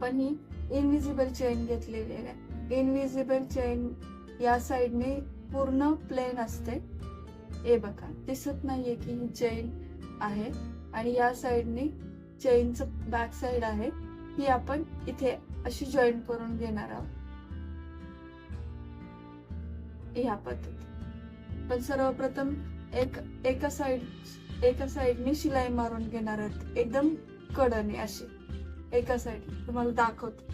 आपण ही invisible chain घेतलेली आहे. इनविजिबल चेन या साइडने पूर्ण प्लेन असते. हे बघा, दिसत नाहीये की ही चेन आहे आणि या साइडने चेनचं बॅक साइड आहे. ही आपण इथे अशी जॉईंट करून घेणार आहोत या पद्धतीने. पण सर्वप्रथम एका साइडने शिलाई मारून घेणार आहोत, एकदम कडने अशी एका साइड. तुम्हाला दाखवते.